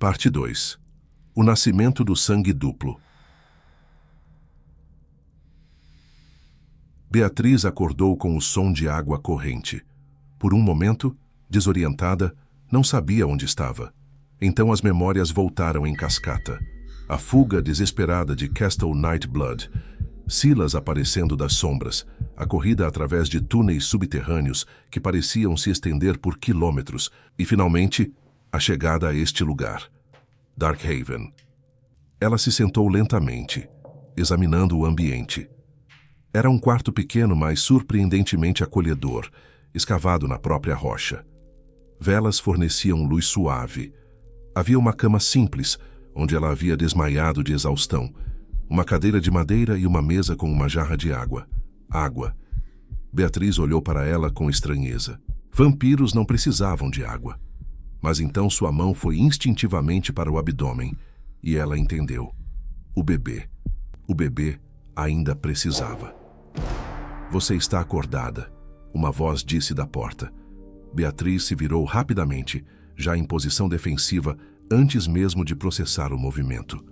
Parte 2. O nascimento do sangue duplo. Beatriz acordou com o som de água corrente. Por um momento, desorientada, não sabia onde estava. Então as memórias voltaram em cascata. A fuga desesperada de Castle Nightblood, Silas aparecendo das sombras, a corrida através de túneis subterrâneos que pareciam se estender por quilômetros e, finalmente, a chegada a este lugar, Darkhaven. Ela se sentou lentamente, examinando o ambiente. Era um quarto pequeno, mas surpreendentemente acolhedor, escavado na própria rocha. Velas forneciam luz suave. Havia uma cama simples, onde ela havia desmaiado de exaustão, uma cadeira de madeira e uma mesa com uma jarra de água. Água. Beatriz olhou para ela com estranheza. Vampiros não precisavam de água. Mas então sua mão foi instintivamente para o abdômen, e ela entendeu. O bebê. O bebê ainda precisava. Você está acordada, uma voz disse da porta. Beatriz se virou rapidamente, já em posição defensiva, antes mesmo de processar o movimento.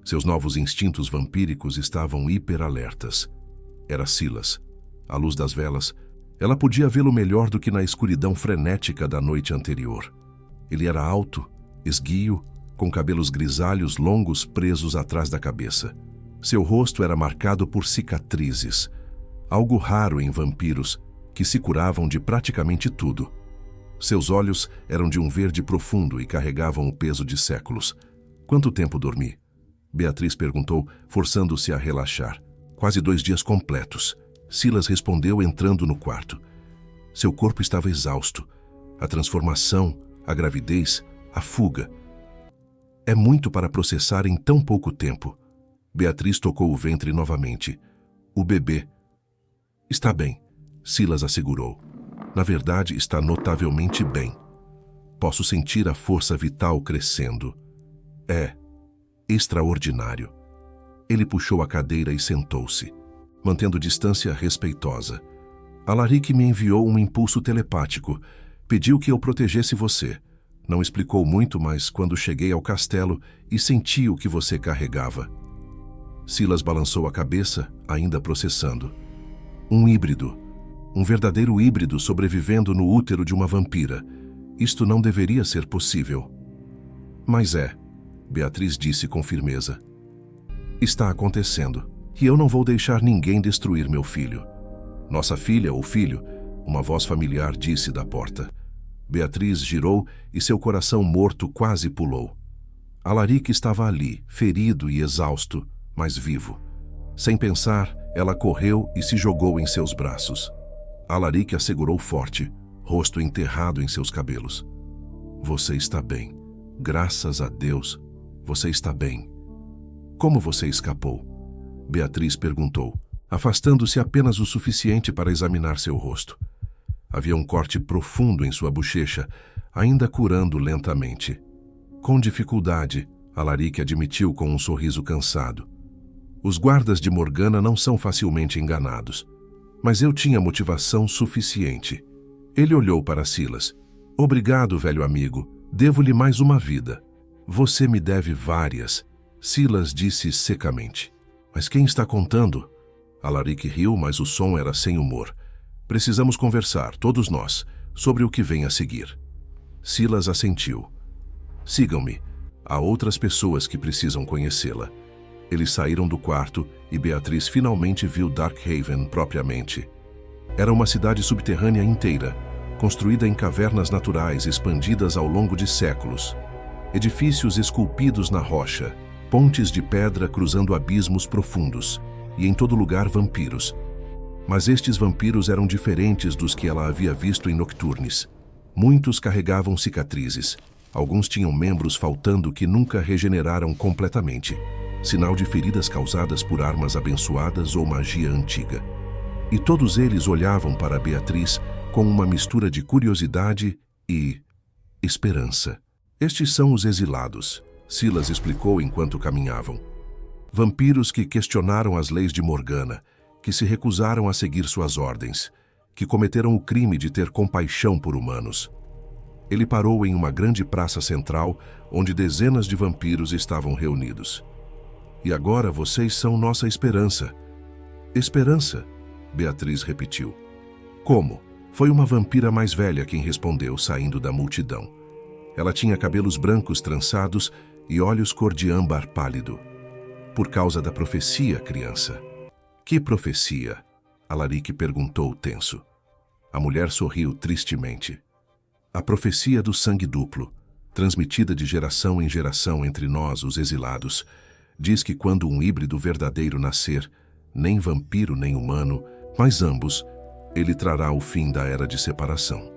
Seus novos instintos vampíricos estavam hiperalertas. Era Silas. À luz das velas, ela podia vê-lo melhor do que na escuridão frenética da noite anterior. Ele era alto, esguio, com cabelos grisalhos longos presos atrás da cabeça. Seu rosto era marcado por cicatrizes, algo raro em vampiros, que se curavam de praticamente tudo. Seus olhos eram de um verde profundo e carregavam o peso de séculos. Quanto tempo dormi? Beatriz perguntou, forçando-se a relaxar. Quase 2 dias completos. Silas respondeu entrando no quarto. Seu corpo estava exausto. A transformação, a gravidez, a fuga. É muito para processar em tão pouco tempo. Beatriz tocou o ventre novamente. O bebê. Está bem, Silas assegurou. Na verdade, está notavelmente bem. Posso sentir a força vital crescendo. É extraordinário. Ele puxou a cadeira e sentou-se, mantendo distância respeitosa. Alaric me enviou um impulso telepático. Pediu que eu protegesse você. Não explicou muito, mas quando cheguei ao castelo e senti o que você carregava. Silas balançou a cabeça, ainda processando. Um híbrido. Um verdadeiro híbrido sobrevivendo no útero de uma vampira. Isto não deveria ser possível. Mas é, Beatriz disse com firmeza. Está acontecendo. E eu não vou deixar ninguém destruir meu filho. Nossa filha ou filho, uma voz familiar disse da porta. Beatriz girou e seu coração morto quase pulou. Alaric estava ali, ferido e exausto, mas vivo. Sem pensar, ela correu e se jogou em seus braços. Alaric a segurou forte, rosto enterrado em seus cabelos. Você está bem. Graças a Deus, você está bem. Como você escapou? Beatriz perguntou, afastando-se apenas o suficiente para examinar seu rosto. Havia um corte profundo em sua bochecha, ainda curando lentamente. Com dificuldade, Alaric admitiu com um sorriso cansado. Os guardas de Morgana não são facilmente enganados. Mas eu tinha motivação suficiente. Ele olhou para Silas. Obrigado, velho amigo. Devo-lhe mais uma vida. Você me deve várias. Silas disse secamente. Mas quem está contando? Alaric riu, mas o som era sem humor. Precisamos conversar, todos nós, sobre o que vem a seguir. Silas assentiu. Sigam-me. Há outras pessoas que precisam conhecê-la. Eles saíram do quarto e Beatriz finalmente viu Darkhaven propriamente. Era uma cidade subterrânea inteira, construída em cavernas naturais expandidas ao longo de séculos. Edifícios esculpidos na rocha, pontes de pedra cruzando abismos profundos, e em todo lugar vampiros. Mas estes vampiros eram diferentes dos que ela havia visto em Nocturnes. Muitos carregavam cicatrizes. Alguns tinham membros faltando que nunca regeneraram completamente, sinal de feridas causadas por armas abençoadas ou magia antiga. E todos eles olhavam para Beatriz com uma mistura de curiosidade e esperança. Estes são os exilados, Silas explicou enquanto caminhavam. Vampiros que questionaram as leis de Morgana, que se recusaram a seguir suas ordens, que cometeram o crime de ter compaixão por humanos. Ele parou em uma grande praça central, onde dezenas de vampiros estavam reunidos. E agora vocês são nossa esperança. Esperança? Beatriz repetiu. Como? Foi uma vampira mais velha quem respondeu, saindo da multidão. Ela tinha cabelos brancos trançados e olhos cor de âmbar pálido. Por causa da profecia, criança. Que profecia? Alaric perguntou tenso. A mulher sorriu tristemente. A profecia do sangue duplo, transmitida de geração em geração entre nós, os exilados, diz que quando um híbrido verdadeiro nascer, nem vampiro nem humano, mas ambos, ele trará o fim da era de separação.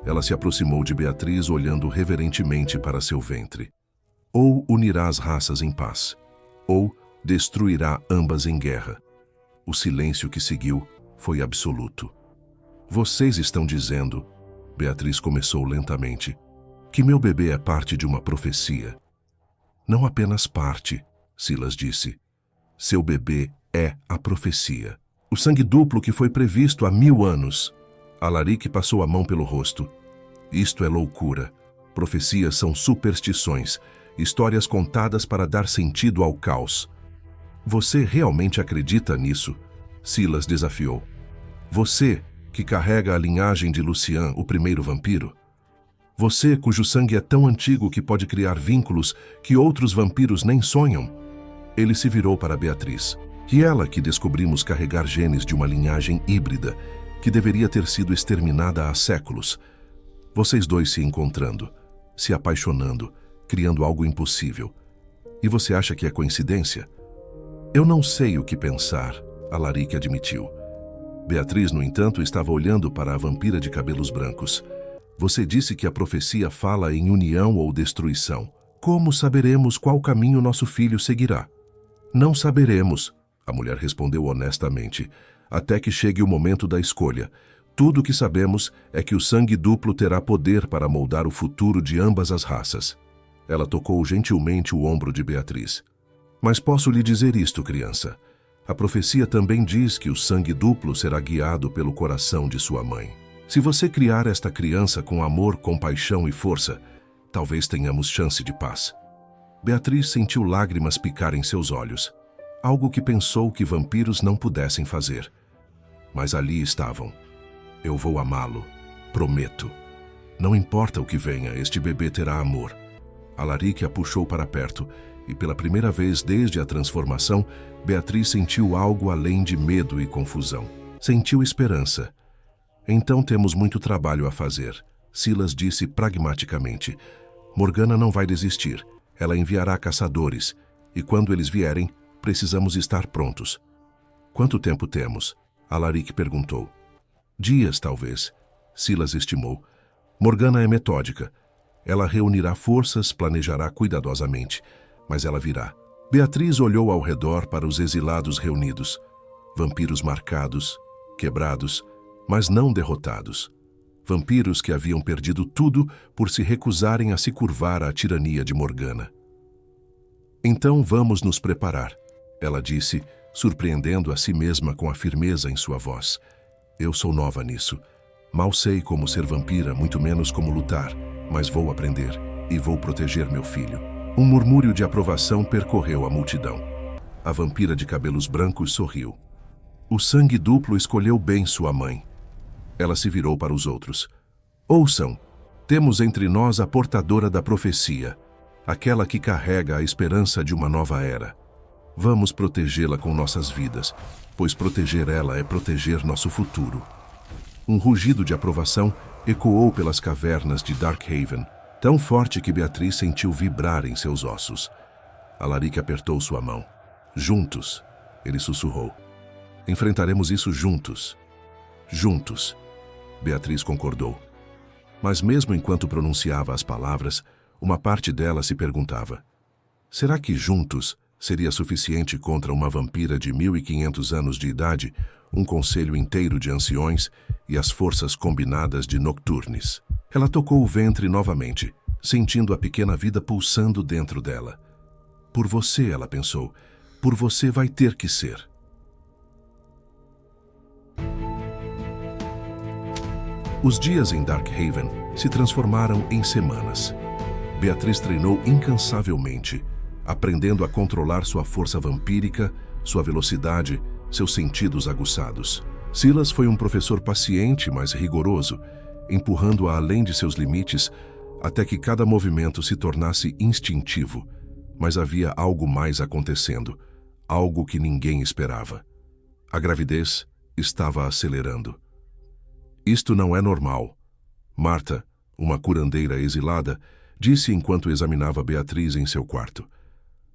Ela se aproximou de Beatriz, olhando reverentemente para seu ventre. Ou unirá as raças em paz, ou destruirá ambas em guerra. O silêncio que seguiu foi absoluto. Vocês estão dizendo, Beatriz começou lentamente, que meu bebê é parte de uma profecia. Não apenas parte, Silas disse. Seu bebê é a profecia. O sangue duplo que foi previsto há 1000 anos. Alaric passou a mão pelo rosto. Isto é loucura. Profecias são superstições, histórias contadas para dar sentido ao caos. Você realmente acredita nisso? Silas desafiou. Você, que carrega a linhagem de Lucien, o primeiro vampiro? Você, cujo sangue é tão antigo que pode criar vínculos que outros vampiros nem sonham? Ele se virou para Beatriz. E ela que descobrimos carregar genes de uma linhagem híbrida, que deveria ter sido exterminada há séculos. Vocês dois se encontrando, se apaixonando, criando algo impossível. E você acha que é coincidência? Eu não sei o que pensar, Alaric admitiu. Beatriz, no entanto, estava olhando para a vampira de cabelos brancos. Você disse que a profecia fala em união ou destruição. Como saberemos qual caminho nosso filho seguirá? Não saberemos, a mulher respondeu honestamente, até que chegue o momento da escolha. Tudo o que sabemos é que o sangue duplo terá poder para moldar o futuro de ambas as raças. Ela tocou gentilmente o ombro de Beatriz. Mas posso lhe dizer isto, criança. A profecia também diz que o sangue duplo será guiado pelo coração de sua mãe. Se você criar esta criança com amor, compaixão e força, talvez tenhamos chance de paz. Beatriz sentiu lágrimas picar em seus olhos, algo que pensou que vampiros não pudessem fazer. Mas ali estavam. Eu vou amá-lo, prometo. Não importa o que venha, este bebê terá amor. Alaric a puxou para perto, e pela primeira vez desde a transformação, Beatriz sentiu algo além de medo e confusão. Sentiu esperança. Então temos muito trabalho a fazer, Silas disse pragmaticamente. Morgana não vai desistir. Ela enviará caçadores, e quando eles vierem, precisamos estar prontos. Quanto tempo temos? Alaric perguntou. Dias, talvez, Silas estimou. Morgana é metódica. Ela reunirá forças, planejará cuidadosamente, mas ela virá. Beatriz olhou ao redor para os exilados reunidos. Vampiros marcados, quebrados, mas não derrotados. Vampiros que haviam perdido tudo por se recusarem a se curvar à tirania de Morgana. Então vamos nos preparar, ela disse, surpreendendo a si mesma com a firmeza em sua voz. Eu sou nova nisso. Mal sei como ser vampira, muito menos como lutar, mas vou aprender e vou proteger meu filho. Um murmúrio de aprovação percorreu a multidão. A vampira de cabelos brancos sorriu. O sangue duplo escolheu bem sua mãe. Ela se virou para os outros. Ouçam, temos entre nós a portadora da profecia, aquela que carrega a esperança de uma nova era. Vamos protegê-la com nossas vidas, pois proteger ela é proteger nosso futuro. Um rugido de aprovação ecoou pelas cavernas de Darkhaven, tão forte que Beatriz sentiu vibrar em seus ossos. Alaric apertou sua mão. Juntos, ele sussurrou. Enfrentaremos isso juntos. Juntos. Beatriz concordou. Mas mesmo enquanto pronunciava as palavras, uma parte dela se perguntava: será que juntos seria suficiente contra uma vampira de 1500 anos de idade, um conselho inteiro de anciões e as forças combinadas de Nocturnes? Ela tocou o ventre novamente, sentindo a pequena vida pulsando dentro dela. Por você, ela pensou, por você vai ter que ser. Os dias em Darkhaven se transformaram em semanas. Beatriz treinou incansavelmente, aprendendo a controlar sua força vampírica, sua velocidade, seus sentidos aguçados. Silas foi um professor paciente, mas rigoroso, empurrando-a além de seus limites, até que cada movimento se tornasse instintivo. Mas havia algo mais acontecendo, algo que ninguém esperava. A gravidez estava acelerando. Isto não é normal. Marta, uma curandeira exilada, disse enquanto examinava Beatriz em seu quarto.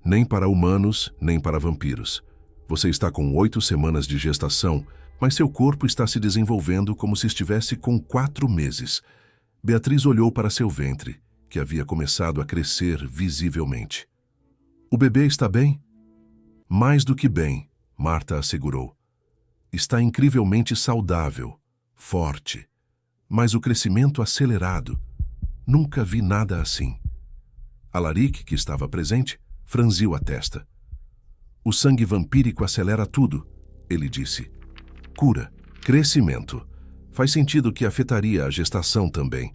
Nem para humanos, nem para vampiros. Você está com 8 semanas de gestação, mas seu corpo está se desenvolvendo como se estivesse com 4 meses. Beatriz olhou para seu ventre, que havia começado a crescer visivelmente. O bebê está bem? Mais do que bem, Marta assegurou. Está incrivelmente saudável, forte, mas o crescimento acelerado. Nunca vi nada assim. Alaric, que estava presente, franziu a testa. O sangue vampírico acelera tudo, ele disse. Cura, crescimento. Faz sentido que afetaria a gestação também.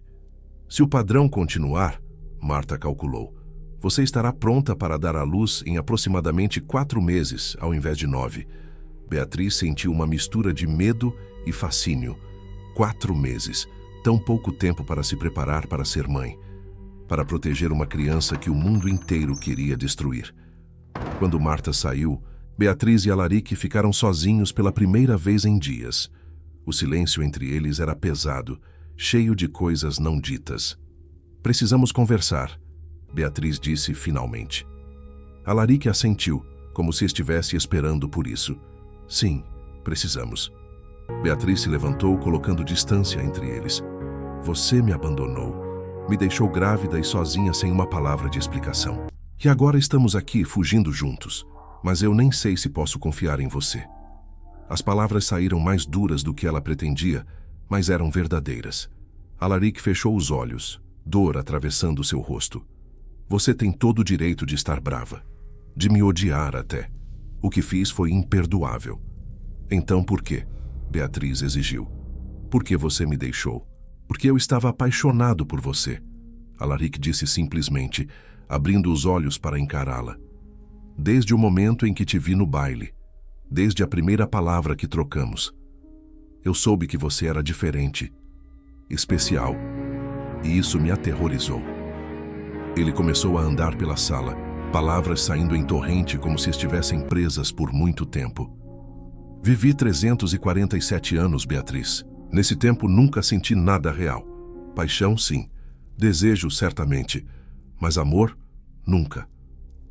Se o padrão continuar, Marta calculou, você estará pronta para dar à luz em aproximadamente 4 meses, ao invés de 9. Beatriz sentiu uma mistura de medo e fascínio. 4 meses, tão pouco tempo para se preparar para ser mãe, para proteger uma criança que o mundo inteiro queria destruir. Quando Marta saiu, Beatriz e Alaric ficaram sozinhos pela primeira vez em dias. O silêncio entre eles era pesado, cheio de coisas não ditas. Precisamos conversar, Beatriz disse finalmente. Alaric assentiu, como se estivesse esperando por isso. Sim, precisamos. Beatriz se levantou, colocando distância entre eles. Você me abandonou. Me deixou grávida e sozinha sem uma palavra de explicação. E agora estamos aqui, fugindo juntos. Mas eu nem sei se posso confiar em você. As palavras saíram mais duras do que ela pretendia, mas eram verdadeiras. Alaric fechou os olhos, dor atravessando seu rosto. Você tem todo o direito de estar brava, de me odiar até. O que fiz foi imperdoável. Então por quê? Beatriz exigiu. Por que você me deixou? Porque eu estava apaixonado por você. Alaric disse simplesmente, abrindo os olhos para encará-la. Desde o momento em que te vi no baile, desde a primeira palavra que trocamos. Eu soube que você era diferente, especial, e isso me aterrorizou. Ele começou a andar pela sala, palavras saindo em torrente como se estivessem presas por muito tempo. Vivi 347 anos, Beatriz. Nesse tempo nunca senti nada real. Paixão, sim. Desejo, certamente. Mas amor, nunca.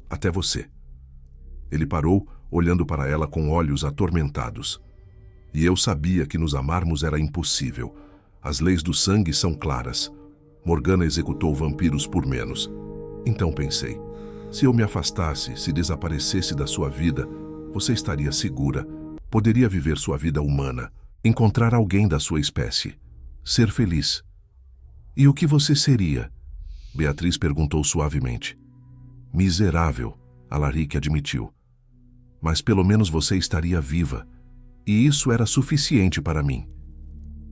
Até você. Ele parou, olhando para ela com olhos atormentados. E eu sabia que nos amarmos era impossível. As leis do sangue são claras. Morgana executou vampiros por menos. Então pensei, se eu me afastasse, se desaparecesse da sua vida, você estaria segura. Poderia viver sua vida humana, encontrar alguém da sua espécie, ser feliz. E o que você seria? Beatriz perguntou suavemente. Miserável, Alaric admitiu. Mas pelo menos você estaria viva. E isso era suficiente para mim.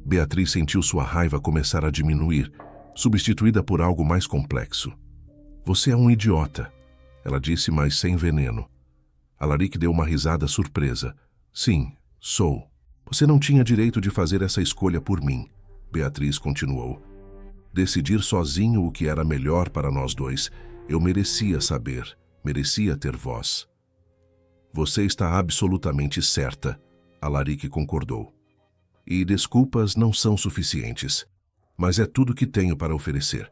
Beatriz sentiu sua raiva começar a diminuir, substituída por algo mais complexo. Você é um idiota, ela disse, mas sem veneno. Alaric deu uma risada surpresa. Sim, sou. Você não tinha direito de fazer essa escolha por mim, Beatriz continuou. Decidir sozinho o que era melhor para nós dois. Eu merecia saber, merecia ter voz. Você está absolutamente certa, Alaric concordou. E desculpas não são suficientes, mas é tudo que tenho para oferecer.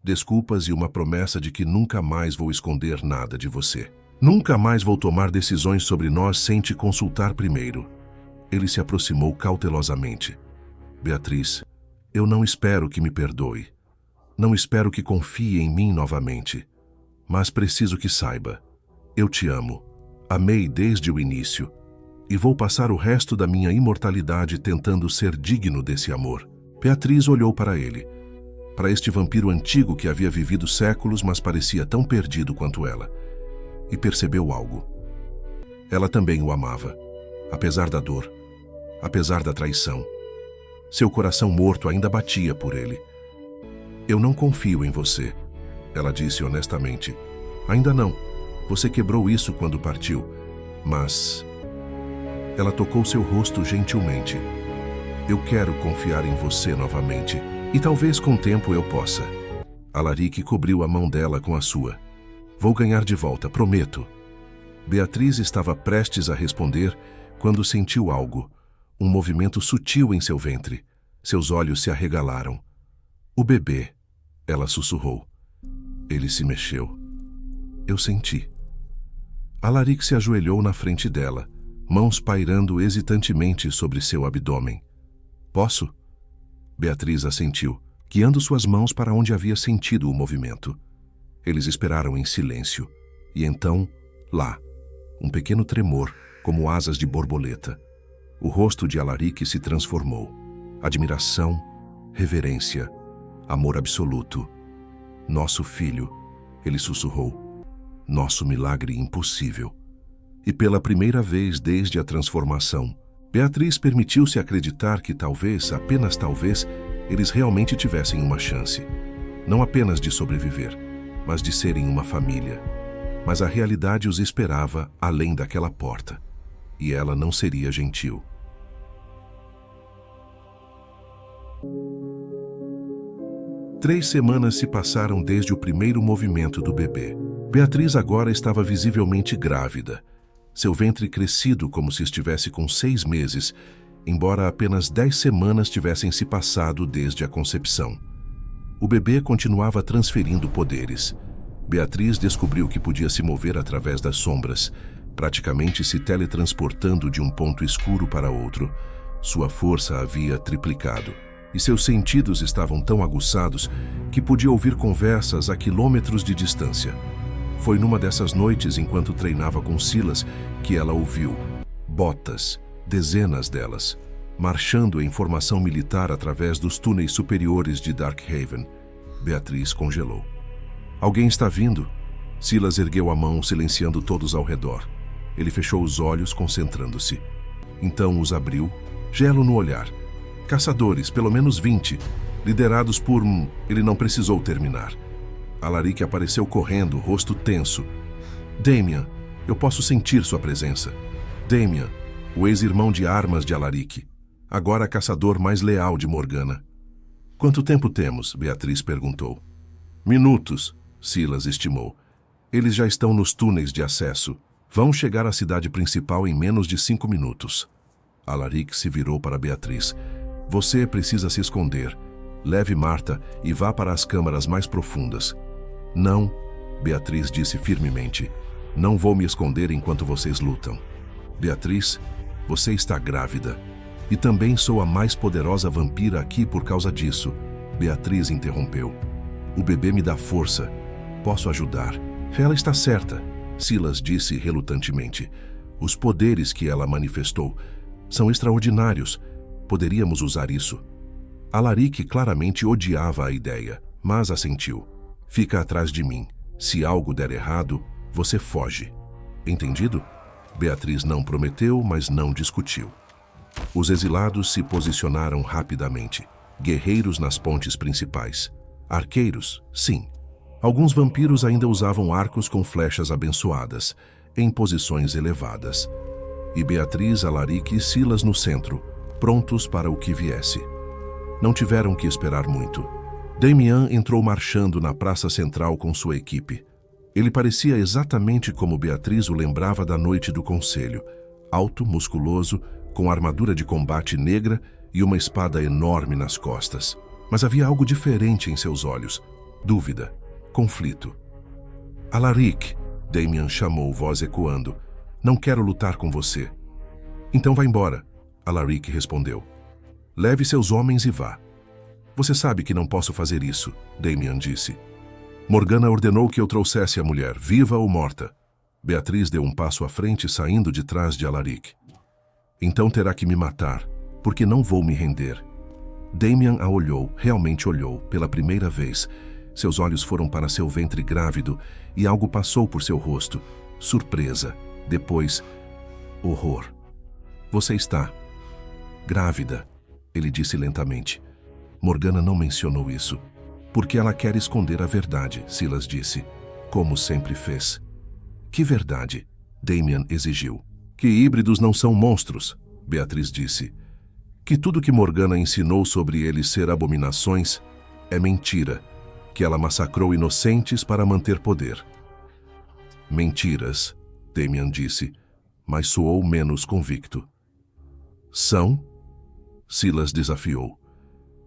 Desculpas e uma promessa de que nunca mais vou esconder nada de você. Nunca mais vou tomar decisões sobre nós sem te consultar primeiro. Ele se aproximou cautelosamente. Beatriz, eu não espero que me perdoe. Não espero que confie em mim novamente. Mas preciso que saiba. Eu te amo. Amei desde o início. E vou passar o resto da minha imortalidade tentando ser digno desse amor. Beatriz olhou para ele. Para este vampiro antigo que havia vivido séculos, mas parecia tão perdido quanto ela. E percebeu algo. Ela também o amava, apesar da dor, apesar da traição. Seu coração morto ainda batia por ele. Eu não confio em você, ela disse honestamente. Ainda não. Você quebrou isso quando partiu. Mas... Ela tocou seu rosto gentilmente. Eu quero confiar em você novamente. E talvez com o tempo eu possa. Alaric cobriu a mão dela com a sua. Vou ganhar de volta, prometo. Beatriz estava prestes a responder quando sentiu algo. Um movimento sutil em seu ventre. Seus olhos se arregalaram. O bebê, ela sussurrou. Ele se mexeu. Eu senti. Alaric se ajoelhou na frente dela, mãos pairando hesitantemente sobre seu abdômen. Posso? Beatriz assentiu, guiando suas mãos para onde havia sentido o movimento. Eles esperaram em silêncio. E então, lá, um pequeno tremor, como asas de borboleta. O rosto de Alaric se transformou. Admiração, reverência, amor absoluto. Nosso filho, ele sussurrou. Nosso milagre impossível. E pela primeira vez desde a transformação, Beatriz permitiu-se acreditar que talvez, apenas talvez, eles realmente tivessem uma chance. Não apenas de sobreviver, mas de serem uma família. Mas a realidade os esperava além daquela porta. E ela não seria gentil. Três semanas se passaram desde o primeiro movimento do bebê. Beatriz agora estava visivelmente grávida. Seu ventre crescido como se estivesse com 6 meses, embora apenas 10 semanas tivessem se passado desde a concepção. O bebê continuava transferindo poderes. Beatriz descobriu que podia se mover através das sombras, praticamente se teletransportando de um ponto escuro para outro. Sua força havia triplicado. E seus sentidos estavam tão aguçados que podia ouvir conversas a quilômetros de distância. Foi numa dessas noites, enquanto treinava com Silas, que ela ouviu botas, dezenas delas, marchando em formação militar através dos túneis superiores de Darkhaven. Beatriz congelou. Alguém está vindo? Silas ergueu a mão, silenciando todos ao redor. Ele fechou os olhos, concentrando-se. Então os abriu, gelo no olhar. Caçadores, pelo menos 20, liderados por... Ele não precisou terminar. Alaric apareceu correndo, rosto tenso. Damian, eu posso sentir sua presença. Damian, o ex-irmão de armas de Alaric. Agora caçador mais leal de Morgana. Quanto tempo temos? Beatriz perguntou. Minutos, Silas estimou. Eles já estão nos túneis de acesso. Vão chegar à cidade principal em menos de 5 minutos. Alaric se virou para Beatriz. Você precisa se esconder. Leve Marta e vá para as câmaras mais profundas. Não, Beatriz disse firmemente. Não vou me esconder enquanto vocês lutam. Beatriz, você está grávida. E também sou a mais poderosa vampira aqui por causa disso. Beatriz interrompeu. O bebê me dá força. Posso ajudar. Ela está certa, Silas disse relutantemente. Os poderes que ela manifestou são extraordinários. Poderíamos usar isso. Alaric claramente odiava a ideia, mas assentiu. Fica atrás de mim. Se algo der errado, você foge. Entendido? Beatriz não prometeu, mas não discutiu. Os exilados se posicionaram rapidamente. Guerreiros nas pontes principais. Arqueiros, sim. Alguns vampiros ainda usavam arcos com flechas abençoadas, em posições elevadas. E Beatriz, Alaric e Silas no centro, prontos para o que viesse. Não tiveram que esperar muito. Damian entrou marchando na praça central com sua equipe. Ele parecia exatamente como Beatriz o lembrava da noite do conselho. Alto, musculoso, com armadura de combate negra e uma espada enorme nas costas. Mas havia algo diferente em seus olhos. Dúvida. Conflito. Alaric, Damian chamou, voz ecoando. Não quero lutar com você. Então vá embora, Alaric respondeu. Leve seus homens e vá. Você sabe que não posso fazer isso, Damian disse. Morgana ordenou que eu trouxesse a mulher, viva ou morta. Beatriz deu um passo à frente, saindo de trás de Alaric. Então terá que me matar, porque não vou me render. Damian a olhou, realmente olhou, pela primeira vez. Seus olhos foram para seu ventre grávido e algo passou por seu rosto. Surpresa. Depois, horror. Você está grávida, ele disse lentamente. Morgana não mencionou isso. Porque ela quer esconder a verdade, Silas disse, como sempre fez. Que verdade? Damian exigiu. Que híbridos não são monstros, Beatriz disse. Que tudo que Morgana ensinou sobre eles ser abominações é mentira, que ela massacrou inocentes para manter poder. Mentiras, Damian disse, mas soou menos convicto. São? Silas desafiou.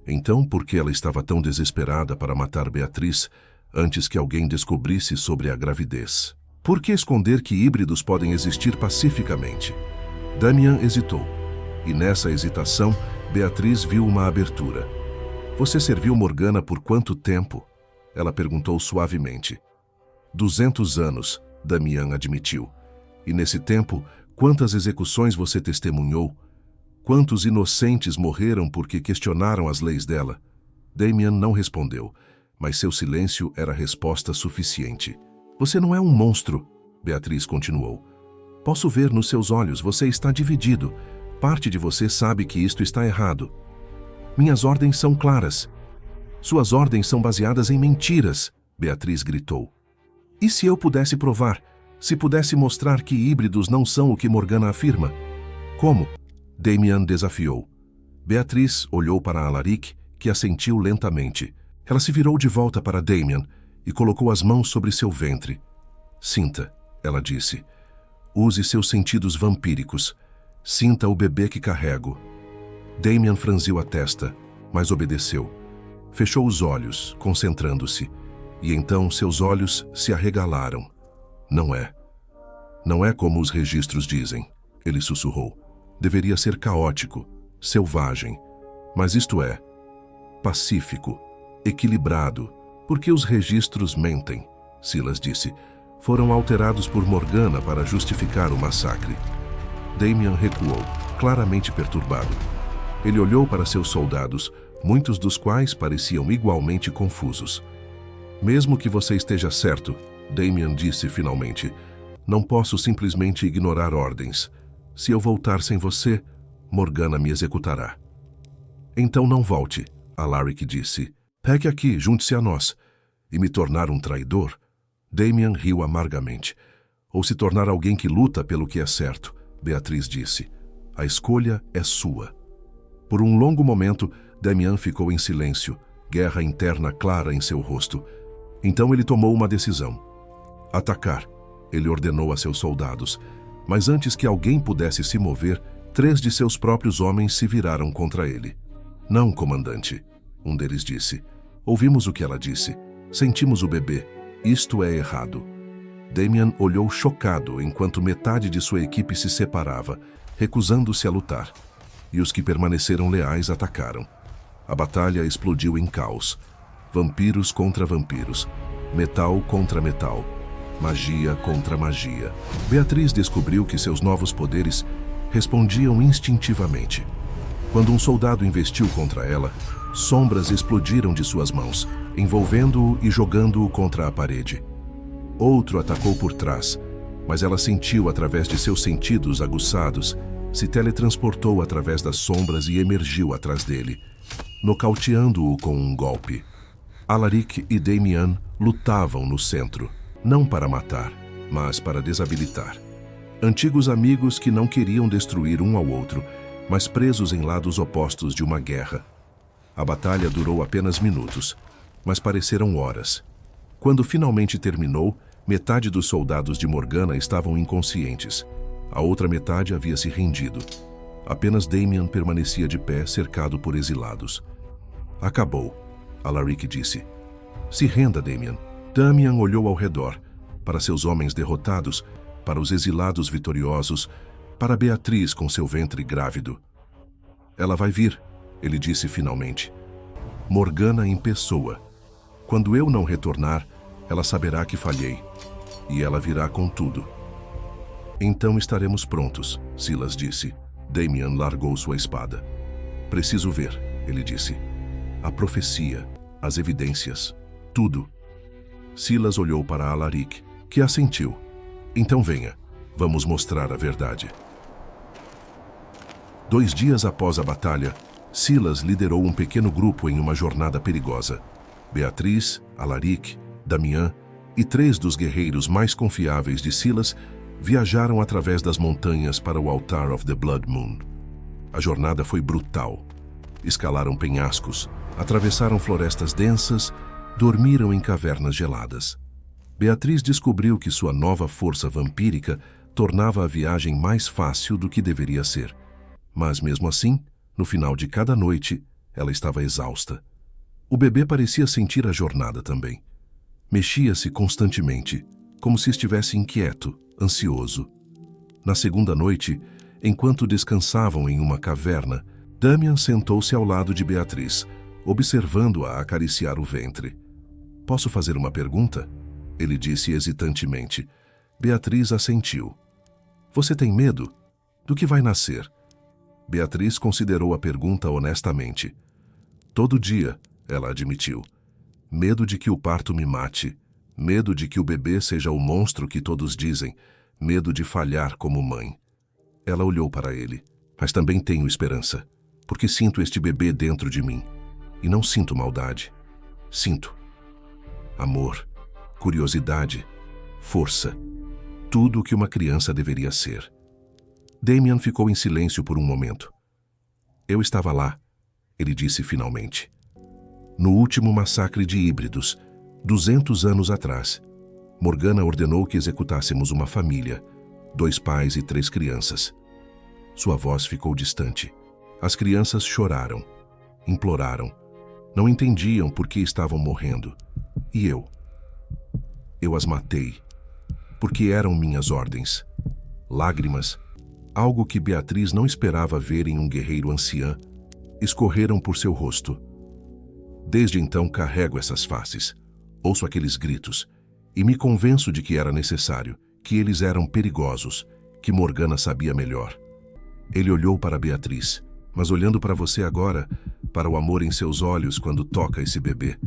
Então, por que ela estava tão desesperada para matar Beatriz antes que alguém descobrisse sobre a gravidez? Por que esconder que híbridos podem existir pacificamente? Damian hesitou, e nessa hesitação, Beatriz viu uma abertura. Você serviu Morgana por quanto tempo? Ela perguntou suavemente. 200 anos, Damian admitiu. E nesse tempo, quantas execuções você testemunhou? Quantos inocentes morreram porque questionaram as leis dela? Damian não respondeu, mas seu silêncio era resposta suficiente. Você não é um monstro, Beatriz continuou. Posso ver nos seus olhos, você está dividido. Parte de você sabe que isto está errado. Minhas ordens são claras. Suas ordens são baseadas em mentiras, Beatriz gritou. E se eu pudesse provar? Se pudesse mostrar que híbridos não são o que Morgana afirma? Como? Damian desafiou. Beatriz olhou para Alaric, que assentiu lentamente. Ela se virou de volta para Damian e colocou as mãos sobre seu ventre. Sinta, ela disse. Use seus sentidos vampíricos. Sinta o bebê que carrego. Damian franziu a testa, mas obedeceu. Fechou os olhos, concentrando-se, e então seus olhos se arregalaram. Não é. Não é como os registros dizem, ele sussurrou. Deveria ser caótico, selvagem, mas isto é, pacífico, equilibrado, porque os registros mentem, Silas disse. Foram alterados por Morgana para justificar o massacre. Damian recuou, claramente perturbado. Ele olhou para seus soldados, muitos dos quais pareciam igualmente confusos. Mesmo que você esteja certo, Damian disse finalmente, não posso simplesmente ignorar ordens. Se eu voltar sem você, Morgana me executará. Então não volte, Alaric disse. Pegue aqui, junte-se a nós. E me tornar um traidor? Damian riu amargamente. Ou se tornar alguém que luta pelo que é certo, Beatriz disse. A escolha é sua. Por um longo momento, Damian ficou em silêncio, guerra interna clara em seu rosto. Então ele tomou uma decisão. Atacar, ele ordenou a seus soldados. Mas antes que alguém pudesse se mover, 3 de seus próprios homens se viraram contra ele. Não, comandante, um deles disse. Ouvimos o que ela disse. Sentimos o bebê. Isto é errado. Damian olhou chocado enquanto metade de sua equipe se separava, recusando-se a lutar. E os que permaneceram leais atacaram. A batalha explodiu em caos. Vampiros contra vampiros. Metal contra metal. Magia contra magia. Beatriz descobriu que seus novos poderes respondiam instintivamente. Quando um soldado investiu contra ela, sombras explodiram de suas mãos, envolvendo-o e jogando-o contra a parede. Outro atacou por trás, mas ela sentiu através de seus sentidos aguçados, se teletransportou através das sombras e emergiu atrás dele, nocauteando-o com um golpe. Alaric e Damian lutavam no centro. Não para matar, mas para desabilitar. Antigos amigos que não queriam destruir um ao outro, mas presos em lados opostos de uma guerra. A batalha durou apenas minutos, mas pareceram horas. Quando finalmente terminou, metade dos soldados de Morgana estavam inconscientes. A outra metade havia se rendido. Apenas Damian permanecia de pé, cercado por exilados. Acabou, Alaric disse. Se renda, Damian. Damian olhou ao redor, para seus homens derrotados, para os exilados vitoriosos, para Beatriz com seu ventre grávido. Ela vai vir, ele disse finalmente. Morgana em pessoa. Quando eu não retornar, ela saberá que falhei, e ela virá com tudo. Então estaremos prontos, Silas disse. Damian largou sua espada. Preciso ver, ele disse. A profecia, as evidências, tudo. Silas olhou para Alaric, que assentiu. Então venha, vamos mostrar a verdade. 2 dias após a batalha, Silas liderou um pequeno grupo em uma jornada perigosa. Beatriz, Alaric, Damián e 3 dos guerreiros mais confiáveis de Silas viajaram através das montanhas para o Altar of the Blood Moon. A jornada foi brutal. Escalaram penhascos, atravessaram florestas densas, dormiram em cavernas geladas. Beatriz descobriu que sua nova força vampírica tornava a viagem mais fácil do que deveria ser. Mas mesmo assim, no final de cada noite, ela estava exausta. O bebê parecia sentir a jornada também. Mexia-se constantemente, como se estivesse inquieto, ansioso. Na segunda noite, enquanto descansavam em uma caverna, Damián sentou-se ao lado de Beatriz, observando-a acariciar o ventre. "Posso fazer uma pergunta?" ele disse hesitantemente. Beatriz assentiu. "Você tem medo? Do que vai nascer?" Beatriz considerou a pergunta honestamente. "Todo dia", ela admitiu. "Medo de que o parto me mate. Medo de que o bebê seja o monstro que todos dizem. Medo de falhar como mãe." Ela olhou para ele. "Mas também tenho esperança, porque sinto este bebê dentro de mim. E não sinto maldade. Sinto amor, curiosidade, força. Tudo o que uma criança deveria ser." Damián ficou em silêncio por um momento. "Eu estava lá", ele disse finalmente. "No último massacre de híbridos, 200 anos atrás. Morgana ordenou que executássemos uma família, 2 pais e 3 crianças." Sua voz ficou distante. As crianças choraram, imploraram. Não entendiam por que estavam morrendo. E eu? Eu as matei, porque eram minhas ordens. Lágrimas, algo que Beatriz não esperava ver em um guerreiro ancião, escorreram por seu rosto. Desde então carrego essas faces, ouço aqueles gritos, e me convenço de que era necessário, que eles eram perigosos, que Morgana sabia melhor. Ele olhou para Beatriz, mas olhando para você agora, para o amor em seus olhos quando toca esse bebê,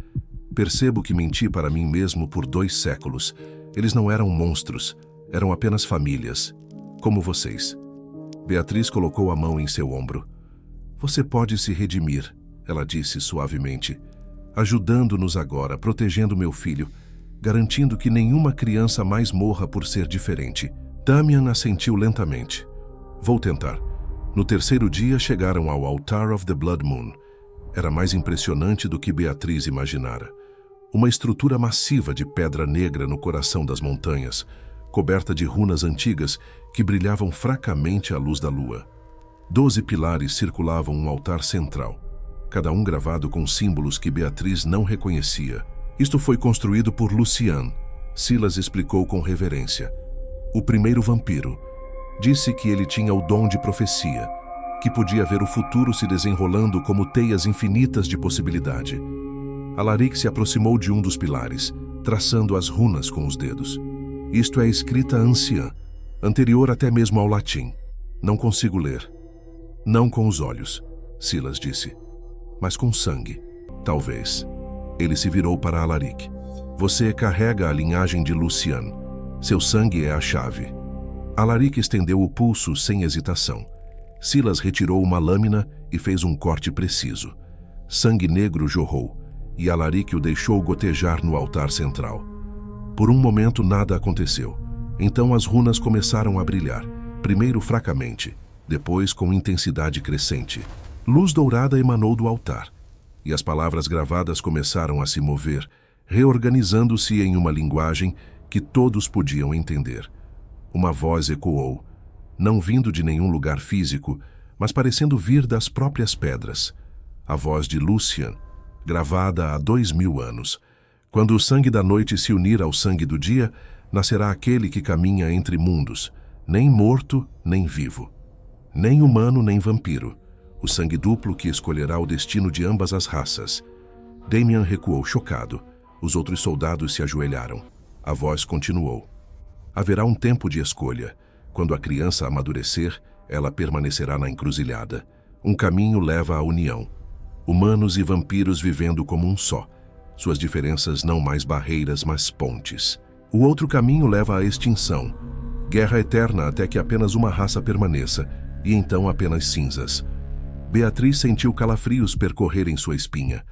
percebo que menti para mim mesmo por 2 séculos. Eles não eram monstros, eram apenas famílias, como vocês. Beatriz colocou a mão em seu ombro. "Você pode se redimir", ela disse suavemente, "ajudando-nos agora, protegendo meu filho, garantindo que nenhuma criança mais morra por ser diferente." Damián assentiu lentamente. "Vou tentar." No terceiro dia chegaram ao Altar of the Blood Moon. Era mais impressionante do que Beatriz imaginara. Uma estrutura massiva de pedra negra no coração das montanhas, coberta de runas antigas que brilhavam fracamente à luz da lua. 12 pilares circulavam um altar central, cada um gravado com símbolos que Beatriz não reconhecia. "Isto foi construído por Lucian", Silas explicou com reverência. "O primeiro vampiro. Disse que ele tinha o dom de profecia, que podia ver o futuro se desenrolando como teias infinitas de possibilidade." Alaric se aproximou de um dos pilares, traçando as runas com os dedos. "Isto é escrita anciã, anterior até mesmo ao latim. Não consigo ler." "Não com os olhos", Silas disse, "mas com sangue. Talvez." Ele se virou para Alaric. "Você carrega a linhagem de Lucian. Seu sangue é a chave." Alaric estendeu o pulso sem hesitação. Silas retirou uma lâmina e fez um corte preciso. Sangue negro jorrou, e Alaric o deixou gotejar no altar central. Por um momento nada aconteceu. Então as runas começaram a brilhar, primeiro fracamente, depois com intensidade crescente. Luz dourada emanou do altar, e as palavras gravadas começaram a se mover, reorganizando-se em uma linguagem que todos podiam entender. Uma voz ecoou, não vindo de nenhum lugar físico, mas parecendo vir das próprias pedras. A voz de Lucian, gravada há 2000 anos. "Quando o sangue da noite se unir ao sangue do dia, nascerá aquele que caminha entre mundos, nem morto, nem vivo. Nem humano, nem vampiro. O sangue duplo que escolherá o destino de ambas as raças." Damián recuou chocado. Os outros soldados se ajoelharam. A voz continuou. "Haverá um tempo de escolha. Quando a criança amadurecer, ela permanecerá na encruzilhada. Um caminho leva à união. Humanos e vampiros vivendo como um só. Suas diferenças não mais barreiras, mas pontes. O outro caminho leva à extinção. Guerra eterna até que apenas uma raça permaneça, e então apenas cinzas." Beatriz sentiu calafrios percorrerem sua espinha.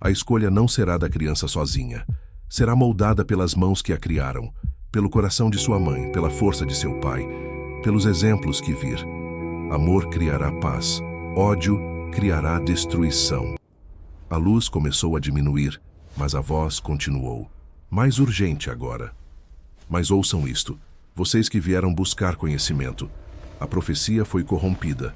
A escolha não será da criança sozinha. Será moldada pelas mãos que a criaram, pelo coração de sua mãe, pela força de seu pai, pelos exemplos que vir. Amor criará paz, ódio criará destruição. A luz começou a diminuir, mas a voz continuou. Mais urgente agora. Mas ouçam isto, vocês que vieram buscar conhecimento. A profecia foi corrompida.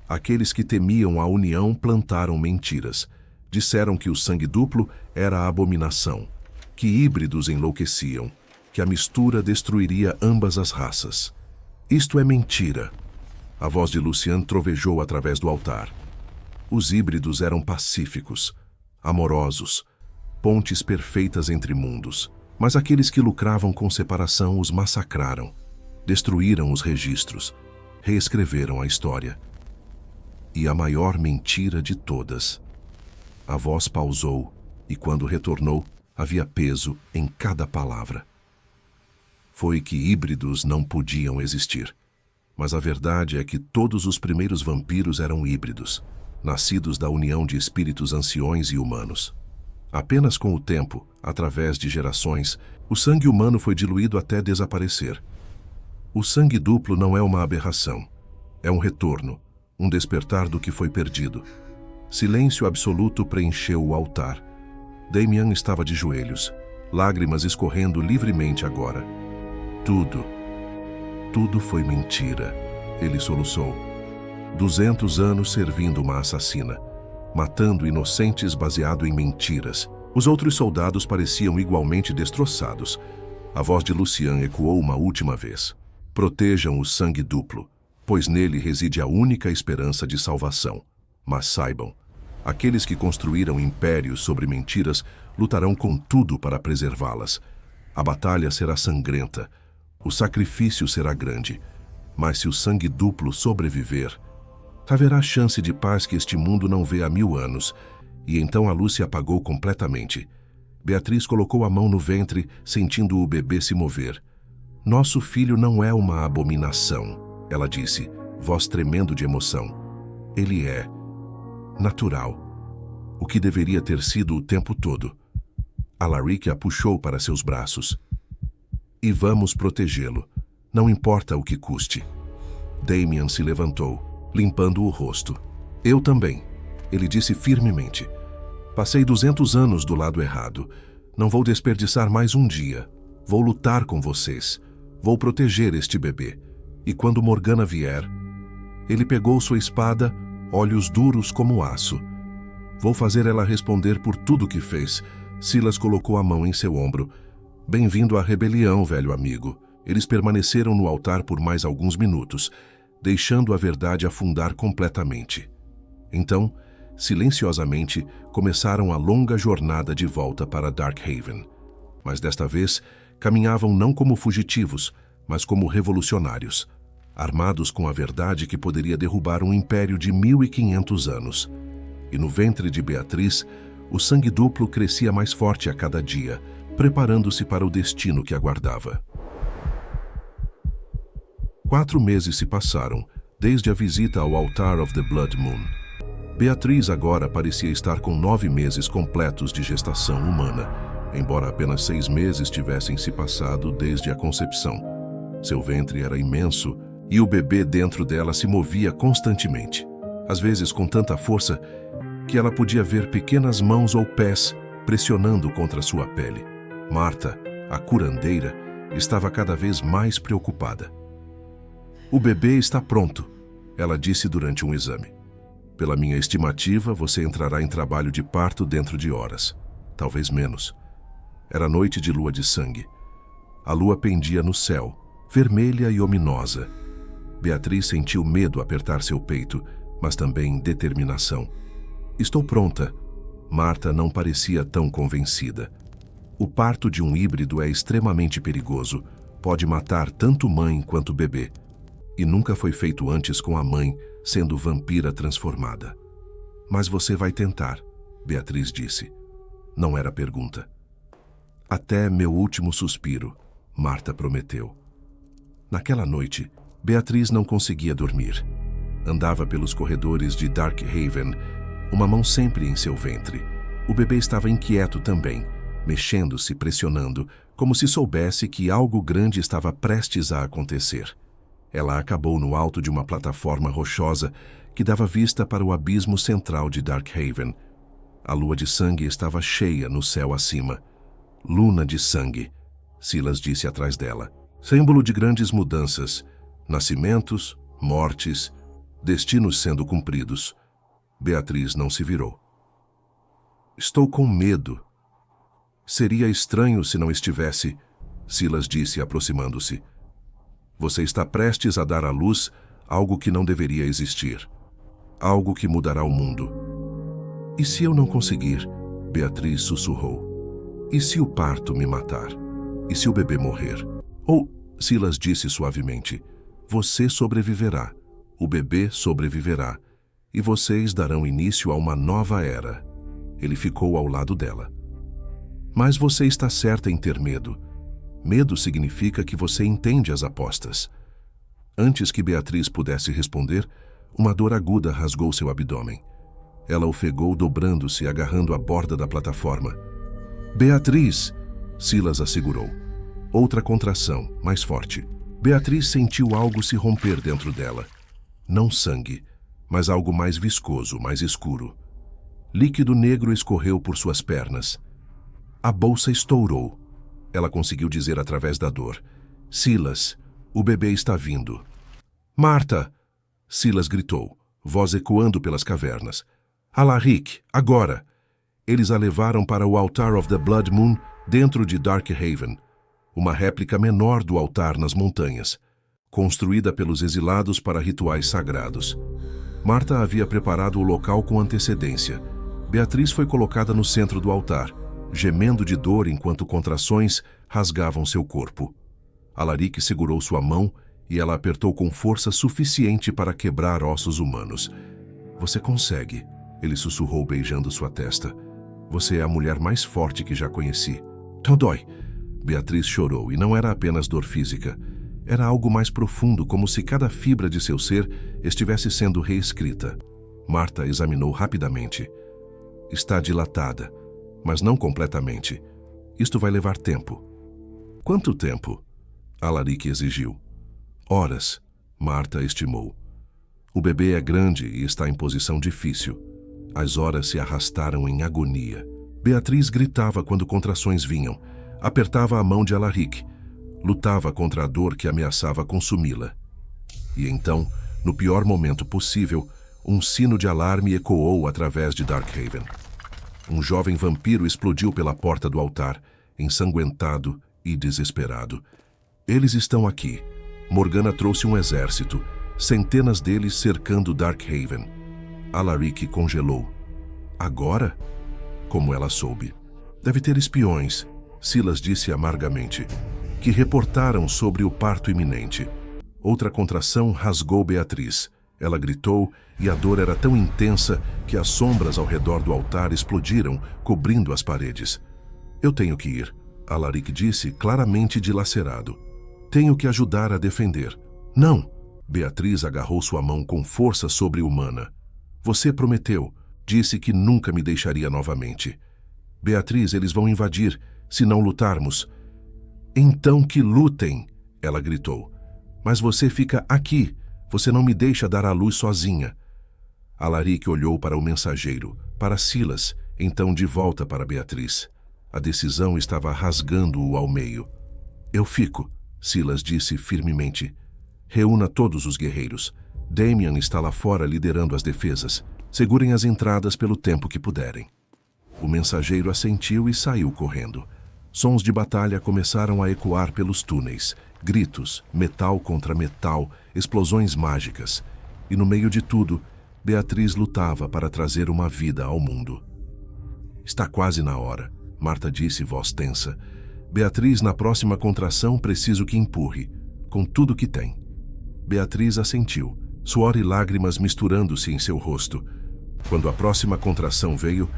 Aqueles que temiam a união plantaram mentiras. Disseram que o sangue duplo era a abominação, que híbridos enlouqueciam, que a mistura destruiria ambas as raças. Isto é mentira. A voz de Lucian trovejou através do altar. Os híbridos eram pacíficos, amorosos, pontes perfeitas entre mundos. Mas aqueles que lucravam com separação os massacraram, destruíram os registros, reescreveram a história. E a maior mentira de todas. A voz pausou e, quando retornou, havia peso em cada palavra. Foi que híbridos não podiam existir. Mas a verdade é que todos os primeiros vampiros eram híbridos, nascidos da união de espíritos anciões e humanos. Apenas com o tempo, através de gerações, o sangue humano foi diluído até desaparecer. O sangue duplo não é uma aberração. É um retorno, um despertar do que foi perdido. Silêncio absoluto preencheu o altar. Damian estava de joelhos, lágrimas escorrendo livremente agora. Tudo foi mentira, ele soluçou. 200 anos servindo uma assassina, matando inocentes baseado em mentiras. Os outros soldados pareciam igualmente destroçados. A voz de Lucian ecoou uma última vez. Protejam o sangue duplo, pois nele reside a única esperança de salvação. Mas saibam, aqueles que construíram impérios sobre mentiras lutarão com tudo para preservá-las. A batalha será sangrenta, o sacrifício será grande, mas se o sangue duplo sobreviver, haverá chance de paz que este mundo não vê há 1000 anos. E então a luz se apagou completamente. Beatriz colocou a mão no ventre, sentindo o bebê se mover. Nosso filho não é uma abominação, ela disse, voz tremendo de emoção. Ele é natural, o que deveria ter sido o tempo todo. Alaric a puxou para seus braços. E vamos protegê-lo, não importa o que custe. Damian se levantou, limpando o rosto. Eu também, ele disse firmemente. Passei 200 anos do lado errado. Não vou desperdiçar mais um dia. Vou lutar com vocês. Vou proteger este bebê. E quando Morgana vier... Ele pegou sua espada, olhos duros como aço. Vou fazer ela responder por tudo que fez. Silas colocou a mão em seu ombro. Bem-vindo à rebelião, velho amigo. Eles permaneceram no altar por mais alguns minutos, deixando a verdade afundar completamente. Então, silenciosamente, começaram a longa jornada de volta para Darkhaven. Mas desta vez, caminhavam não como fugitivos, mas como revolucionários, armados com a verdade que poderia derrubar um império de 1500 anos. E no ventre de Beatriz, o sangue duplo crescia mais forte a cada dia, preparando-se para o destino que aguardava. 4 meses se passaram, desde a visita ao Altar of the Blood Moon. Beatriz agora parecia estar com 9 meses completos de gestação humana, embora apenas 6 meses tivessem se passado desde a concepção. Seu ventre era imenso e o bebê dentro dela se movia constantemente, às vezes com tanta força que ela podia ver pequenas mãos ou pés pressionando contra sua pele. Marta, a curandeira, estava cada vez mais preocupada. O bebê está pronto, ela disse durante um exame. Pela minha estimativa, você entrará em trabalho de parto dentro de horas, talvez menos. Era noite de lua de sangue. A lua pendia no céu, vermelha e ominosa. Beatriz sentiu medo apertar seu peito, mas também determinação. Estou pronta. Marta não parecia tão convencida. O parto de um híbrido é extremamente perigoso. Pode matar tanto mãe quanto bebê. E nunca foi feito antes com a mãe sendo vampira transformada. Mas você vai tentar, Beatriz disse. Não era pergunta. Até meu último suspiro, Marta prometeu. Naquela noite, Beatriz não conseguia dormir. Andava pelos corredores de Darkhaven, uma mão sempre em seu ventre. O bebê estava inquieto também, mexendo-se, pressionando, como se soubesse que algo grande estava prestes a acontecer. Ela acabou no alto de uma plataforma rochosa que dava vista para o abismo central de Darkhaven. A lua de sangue estava cheia no céu acima. Luna de sangue, Silas disse atrás dela. Símbolo de grandes mudanças, nascimentos, mortes, destinos sendo cumpridos. Beatriz não se virou. Estou com medo. Seria estranho se não estivesse, Silas disse aproximando-se. Você está prestes a dar à luz algo que não deveria existir. Algo que mudará o mundo. E se eu não conseguir? Beatriz sussurrou. E se o parto me matar? E se o bebê morrer? Silas disse suavemente, você sobreviverá, o bebê sobreviverá, e vocês darão início a uma nova era. Ele ficou ao lado dela. Mas você está certa em ter medo. Medo significa que você entende as apostas. Antes que Beatriz pudesse responder, uma dor aguda rasgou seu abdômen. Ela ofegou dobrando-se, agarrando a borda da plataforma. Beatriz! Silas a segurou. Outra contração, mais forte. Beatriz sentiu algo se romper dentro dela. Não sangue, mas algo mais viscoso, mais escuro. Líquido negro escorreu por suas pernas. A bolsa estourou. Ela conseguiu dizer através da dor. Silas, o bebê está vindo. Marta! Silas gritou, voz ecoando pelas cavernas. Alaric, agora! Eles a levaram para o Altar of the Blood Moon, dentro de Darkhaven. Uma réplica menor do altar nas montanhas, construída pelos exilados para rituais sagrados. Marta havia preparado o local com antecedência. Beatriz foi colocada no centro do altar, gemendo de dor enquanto contrações rasgavam seu corpo. Alaric segurou sua mão e ela apertou com força suficiente para quebrar ossos humanos. Você consegue, ele sussurrou beijando sua testa. Você é a mulher mais forte que já conheci. Não dói. Beatriz chorou, e não era apenas dor física. Era algo mais profundo, como se cada fibra de seu ser estivesse sendo reescrita. Marta examinou rapidamente. Está dilatada, mas não completamente. Isto vai levar tempo. Quanto tempo? Alaric exigiu. Horas, Marta estimou. O bebê é grande e está em posição difícil. As horas se arrastaram em agonia. Beatriz gritava quando contrações vinham. Apertava a mão de Alaric. Lutava contra a dor que ameaçava consumi-la. E então, no pior momento possível, um sino de alarme ecoou através de Darkhaven. Um jovem vampiro explodiu pela porta do altar, ensanguentado e desesperado. Eles estão aqui. Morgana trouxe um exército, centenas deles cercando Darkhaven. Alaric congelou. Agora? Como ela soube. Deve ter espiões, Silas disse amargamente, que reportaram sobre o parto iminente. Outra contração rasgou Beatriz. Ela gritou e a dor era tão intensa que as sombras ao redor do altar explodiram, cobrindo as paredes. Eu tenho que ir, Alaric disse, claramente dilacerado. Tenho que ajudar a defender. Não! Beatriz agarrou sua mão com força sobre-humana. Você prometeu, disse que nunca me deixaria novamente. Beatriz, eles vão invadir, se não lutarmos. Então que lutem, ela gritou. Mas você fica aqui, você não me deixa dar à luz sozinha. Alaric olhou para o mensageiro, para Silas, então de volta para Beatriz. A decisão estava rasgando-o ao meio. Eu fico, Silas disse firmemente. Reúna todos os guerreiros. Damian está lá fora liderando as defesas. Segurem as entradas pelo tempo que puderem. O mensageiro assentiu e saiu correndo. Sons de batalha começaram a ecoar pelos túneis. Gritos, metal contra metal, explosões mágicas. E no meio de tudo, Beatriz lutava para trazer uma vida ao mundo. Está quase na hora, Marta disse, voz tensa. Beatriz, na próxima contração, preciso que empurre, com tudo que tem. Beatriz assentiu, suor e lágrimas misturando-se em seu rosto. Quando a próxima contração veio,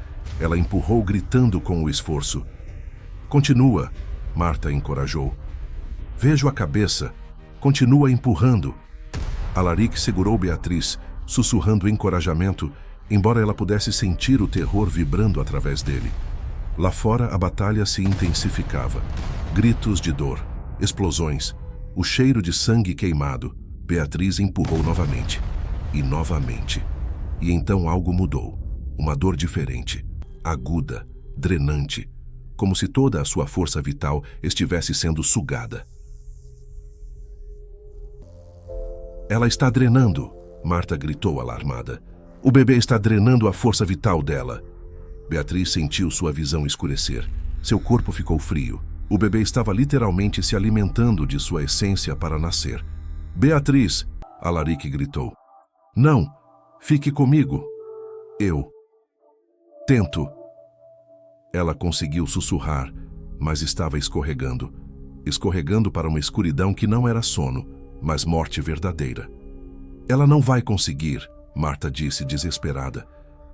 ela empurrou gritando com o esforço. Continua, Marta encorajou. Vejo a cabeça. Continua empurrando. Alaric segurou Beatriz, sussurrando encorajamento, embora ela pudesse sentir o terror vibrando através dele. Lá fora, a batalha se intensificava. Gritos de dor, explosões, o cheiro de sangue queimado. Beatriz empurrou novamente. E novamente. E então algo mudou. Uma dor diferente, aguda, drenante, como se toda a sua força vital estivesse sendo sugada. Ela está drenando, Marta gritou alarmada. O bebê está drenando a força vital dela. Beatriz sentiu sua visão escurecer. Seu corpo ficou frio. O bebê estava literalmente se alimentando de sua essência para nascer. Beatriz, Alaric gritou. Não, fique comigo. Eu tento. Ela conseguiu sussurrar, mas estava escorregando. Escorregando para uma escuridão que não era sono, mas morte verdadeira. Ela não vai conseguir, Marta disse desesperada.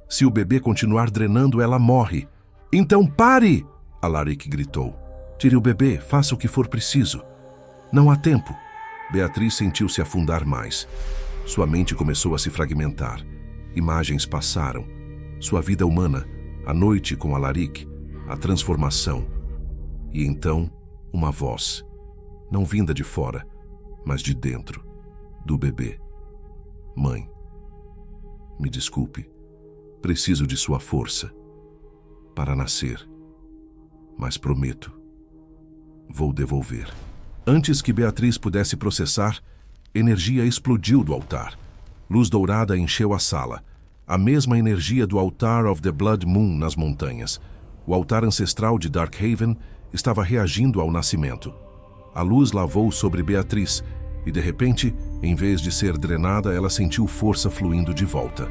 Se o bebê continuar drenando, ela morre. Então pare! Alaric gritou. Tire o bebê, faça o que for preciso. Não há tempo. Beatriz sentiu-se afundar mais. Sua mente começou a se fragmentar. Imagens passaram. Sua vida humana, a noite com Alaric, a transformação. E então, uma voz, não vinda de fora, mas de dentro, do bebê. Mãe, me desculpe. Preciso de sua força para nascer. Mas prometo, vou devolver. Antes que Beatriz pudesse processar, energia explodiu do altar. Luz dourada encheu a sala. A mesma energia do Altar of the Blood Moon nas montanhas. O altar ancestral de Darkhaven estava reagindo ao nascimento. A luz lavou sobre Beatriz e, de repente, em vez de ser drenada, ela sentiu força fluindo de volta.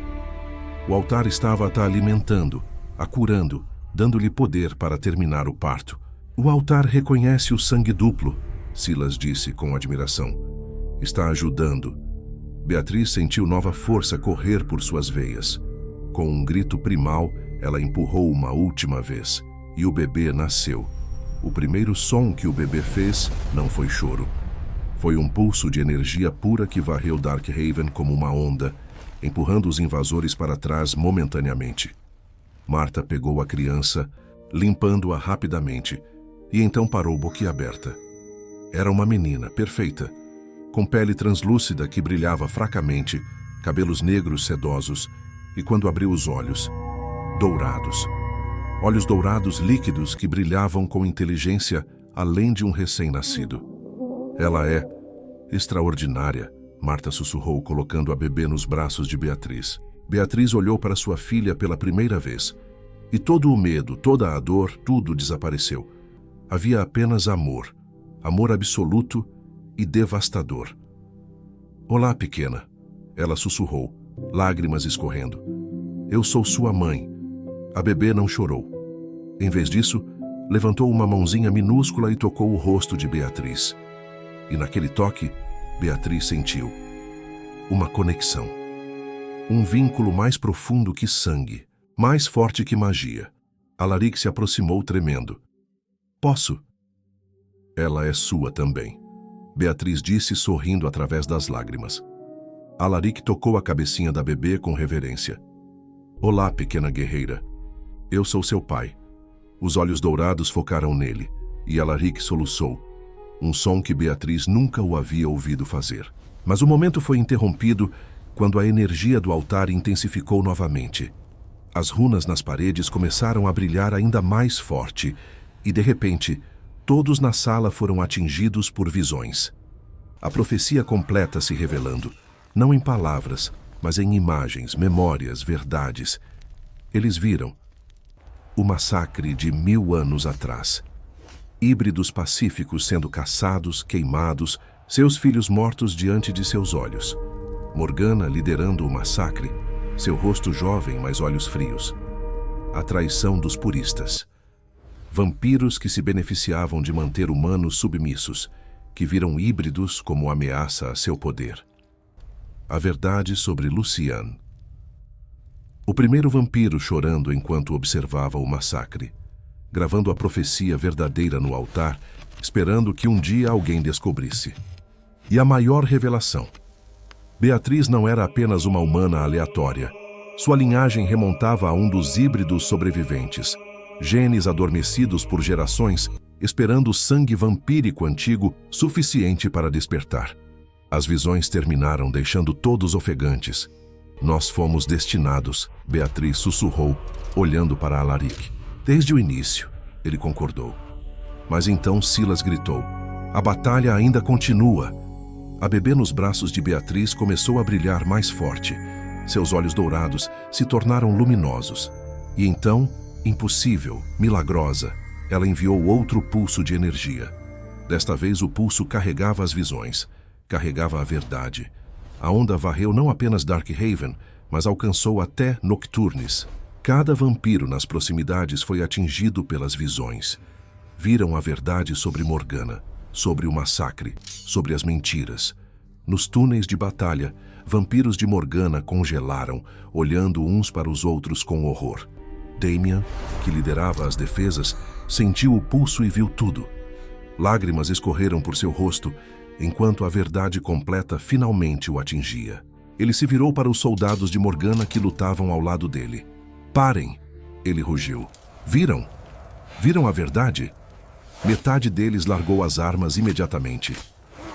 O altar estava a alimentando, a curando, dando-lhe poder para terminar o parto. O altar reconhece o sangue duplo, Silas disse com admiração. Está ajudando. Beatriz sentiu nova força correr por suas veias. Com um grito primal, ela empurrou uma última vez, e o bebê nasceu. O primeiro som que o bebê fez não foi choro. Foi um pulso de energia pura que varreu Darkhaven como uma onda, empurrando os invasores para trás momentaneamente. Marta pegou a criança, limpando-a rapidamente, e então parou boquiaberta. Era uma menina perfeita, com pele translúcida que brilhava fracamente, cabelos negros sedosos, e quando abriu os olhos, dourados. Olhos dourados líquidos que brilhavam com inteligência além de um recém-nascido. Ela é extraordinária, Marta sussurrou, colocando a bebê nos braços de Beatriz. Beatriz olhou para sua filha pela primeira vez. E todo o medo, toda a dor, tudo desapareceu. Havia apenas amor. Amor absoluto e devastador. Olá, pequena, ela sussurrou, lágrimas escorrendo. Eu sou sua mãe. A bebê não chorou. Em vez disso, levantou uma mãozinha minúscula e tocou o rosto de Beatriz. E naquele toque, Beatriz sentiu uma conexão. Um vínculo mais profundo que sangue, mais forte que magia. Alaric se aproximou tremendo. Posso? Ela é sua também, Beatriz disse sorrindo através das lágrimas. Alaric tocou a cabecinha da bebê com reverência. Olá, pequena guerreira. Eu sou seu pai. Os olhos dourados focaram nele, e Alaric soluçou, um som que Beatriz nunca o havia ouvido fazer. Mas o momento foi interrompido quando a energia do altar intensificou novamente. As runas nas paredes começaram a brilhar ainda mais forte, e de repente, todos na sala foram atingidos por visões. A profecia completa se revelando, não em palavras, mas em imagens, memórias, verdades. Eles viram o massacre de 1000 anos atrás. Híbridos pacíficos sendo caçados, queimados, seus filhos mortos diante de seus olhos. Morgana liderando o massacre, seu rosto jovem, mas olhos frios. A traição dos puristas. Vampiros que se beneficiavam de manter humanos submissos, que viram híbridos como ameaça a seu poder. A verdade sobre Lucian. O primeiro vampiro chorando enquanto observava o massacre, gravando a profecia verdadeira no altar, esperando que um dia alguém descobrisse. E a maior revelação. Beatriz não era apenas uma humana aleatória. Sua linhagem remontava a um dos híbridos sobreviventes, genes adormecidos por gerações, esperando sangue vampírico antigo suficiente para despertar. As visões terminaram, deixando todos ofegantes. Nós fomos destinados, Beatriz sussurrou, olhando para Alaric. Desde o início, ele concordou. Mas então Silas gritou. A batalha ainda continua. A bebê nos braços de Beatriz começou a brilhar mais forte. Seus olhos dourados se tornaram luminosos. E então, impossível, milagrosa, ela enviou outro pulso de energia. Desta vez o pulso carregava as visões, carregava a verdade. A onda varreu não apenas Darkhaven, mas alcançou até Nocturnes. Cada vampiro nas proximidades foi atingido pelas visões. Viram a verdade sobre Morgana, sobre o massacre, sobre as mentiras. Nos túneis de batalha, vampiros de Morgana congelaram, olhando uns para os outros com horror. Damian, que liderava as defesas, sentiu o pulso e viu tudo. Lágrimas escorreram por seu rosto, enquanto a verdade completa finalmente o atingia. Ele se virou para os soldados de Morgana que lutavam ao lado dele. Parem! Ele rugiu. Viram? Viram a verdade? Metade deles largou as armas imediatamente.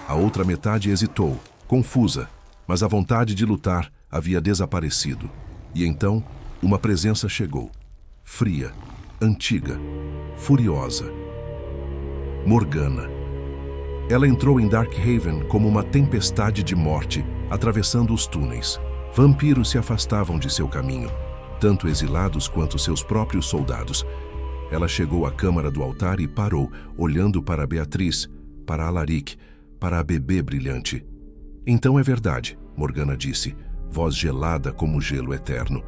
A outra metade hesitou, confusa, mas a vontade de lutar havia desaparecido. E então, uma presença chegou. Fria, antiga, furiosa. Morgana. Ela entrou em Darkhaven como uma tempestade de morte, atravessando os túneis. Vampiros se afastavam de seu caminho, tanto exilados quanto seus próprios soldados. Ela chegou à câmara do altar e parou, olhando para Beatriz, para Alaric, para a bebê brilhante. Então é verdade, Morgana disse, voz gelada como gelo eterno.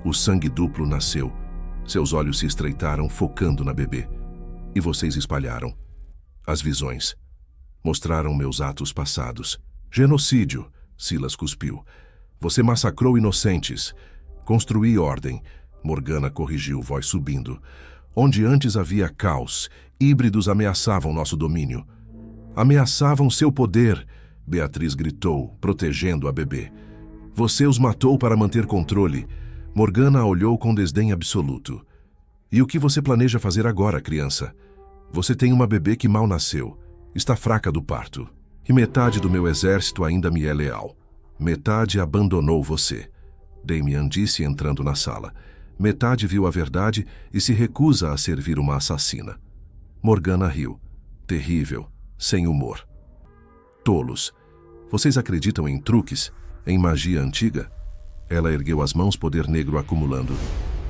O sangue duplo nasceu. Seus olhos se estreitaram, focando na bebê. E vocês espalharam. As visões. Mostraram meus atos passados. Genocídio, Silas cuspiu. Você massacrou inocentes. Construí ordem. Morgana corrigiu, voz subindo. Onde antes havia caos, híbridos ameaçavam nosso domínio. Ameaçavam seu poder, Beatriz gritou, protegendo a bebê. Você os matou para manter controle. Morgana a olhou com desdém absoluto. E o que você planeja fazer agora, criança? Você tem uma bebê que mal nasceu. Está fraca do parto. E metade do meu exército ainda me é leal. Metade abandonou você. Damian disse entrando na sala. Metade viu a verdade e se recusa a servir uma assassina. Morgana riu. Terrível, sem humor. Tolos. Vocês acreditam em truques? Em magia antiga? Ela ergueu as mãos, poder negro acumulando.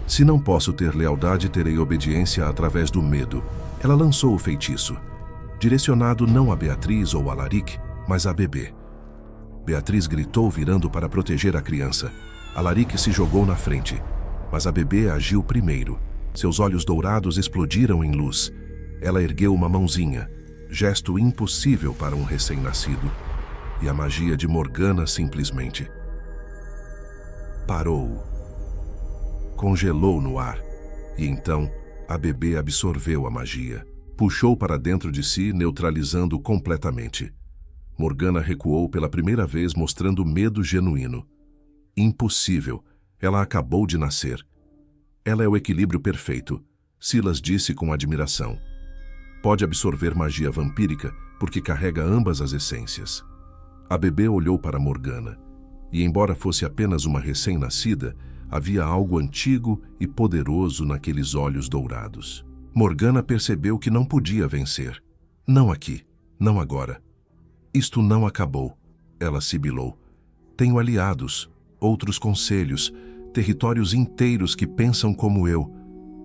Se não posso ter lealdade, terei obediência através do medo. Ela lançou o feitiço, direcionado não a Beatriz ou a Alaric, mas a bebê. Beatriz gritou, virando para proteger a criança. Alaric se jogou na frente, mas a bebê agiu primeiro. Seus olhos dourados explodiram em luz. Ela ergueu uma mãozinha, gesto impossível para um recém-nascido. E a magia de Morgana simplesmente parou. Congelou no ar. E então, a bebê absorveu a magia. Puxou para dentro de si, neutralizando completamente. Morgana recuou pela primeira vez, mostrando medo genuíno. Impossível. Ela acabou de nascer. Ela é o equilíbrio perfeito, Silas disse com admiração. Pode absorver magia vampírica porque carrega ambas as essências. A bebê olhou para Morgana. E embora fosse apenas uma recém-nascida, havia algo antigo e poderoso naqueles olhos dourados. Morgana percebeu que não podia vencer. Não aqui, não agora. Isto não acabou, ela sibilou. Tenho aliados, outros conselhos, territórios inteiros que pensam como eu.